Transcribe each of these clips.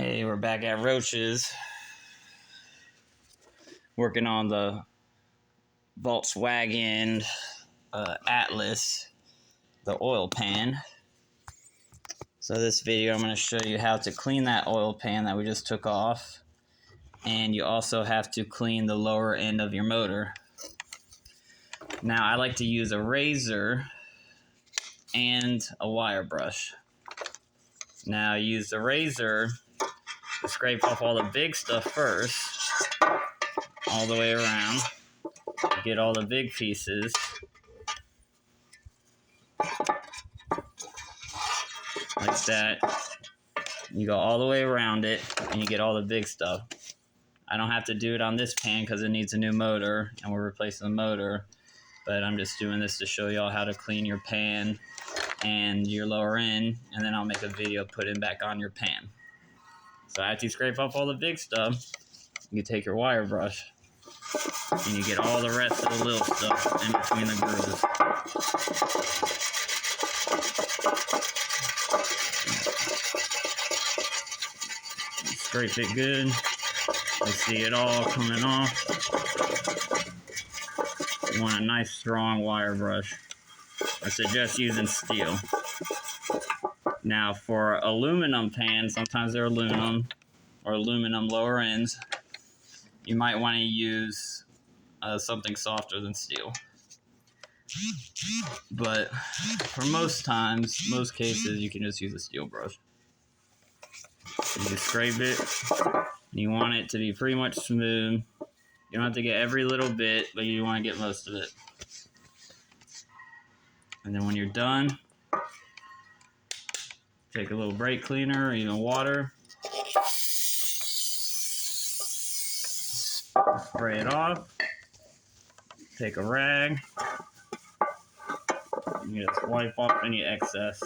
Hey, we're back at Roach's, working on the Volkswagen Atlas, the oil pan. So this video I'm going to show you how to clean that oil pan that we just took off, and you also have to clean the lower end of your motor. Now I like to use a razor and a wire brush. Now use the razor to scrape off all the big stuff first, all the way around. Get all the big pieces. Like that. You go all the way around it and you get all the big stuff. I don't have to do it on this pan because it needs a new motor and we're replacing the motor, but I'm just doing this to show y'all how to clean your pan and your lower end, and then I'll make a video putting back on your pan. So after you scrape off all the big stuff, you take your wire brush and you get all the rest of the little stuff in between the grooves. Scrape it good. You see it all coming off. You want a nice strong wire brush. I suggest using steel. Now for aluminum pans, sometimes they're aluminum or aluminum lower ends, you might want to use something softer than steel. But for most cases, you can just use a steel brush. You just scrape it. You want it to be pretty much smooth. You don't have to get every little bit, but you want to get most of it. And then when you're done, take a little brake cleaner or even water. Spray it off. Take a rag. You just wipe off any excess.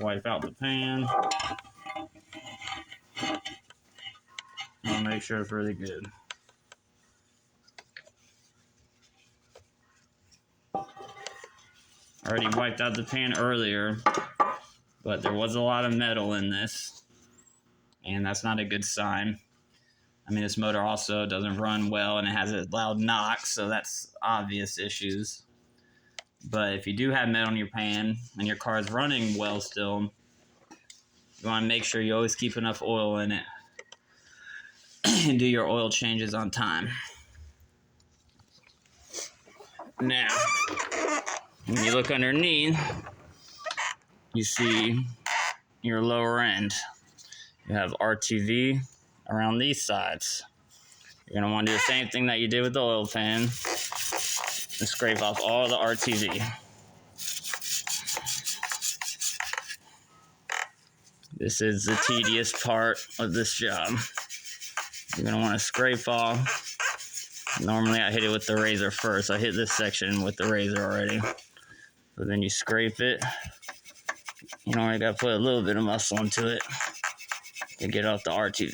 Wipe out the pan. I'll make sure it's really good. I already wiped out the pan earlier, but there was a lot of metal in this, and that's not a good sign. I mean, this motor also doesn't run well, and it has a loud knock, so that's obvious issues. But if you do have metal in your pan, and your car is running well still, you want to make sure you always keep enough oil in it, and do your oil changes on time. Now, when you look underneath, you see your lower end. You have RTV around these sides. You're going to want to do the same thing that you did with the oil pan and scrape off all the RTV. This is the tedious part of this job. You're going to want to scrape off. Normally I hit it with the razor first. I hit this section with the razor already. But then you scrape it. You know, I got to put a little bit of muscle into it to get off the RTV.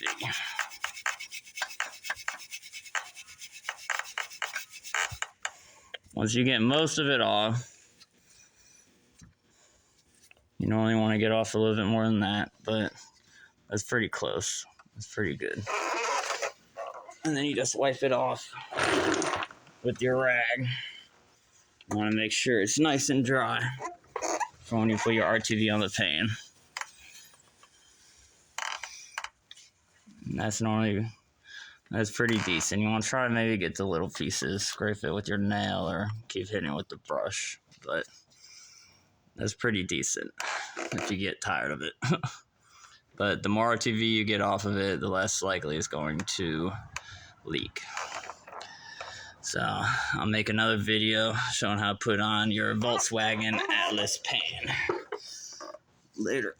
Once you get most of it off, you normally want to get off a little bit more than that, but that's pretty close. That's pretty good. And then you just wipe it off with your rag. You want to make sure it's nice and dry for when you put your RTV on the pan. And that's pretty decent. You want to try to maybe get the little pieces, scrape it with your nail or keep hitting it with the brush. But that's pretty decent if you get tired of it. But the more RTV you get off of it, the less likely it's going to leak. So I'll make another video showing how to put on your Volkswagen Atlas pan. Later.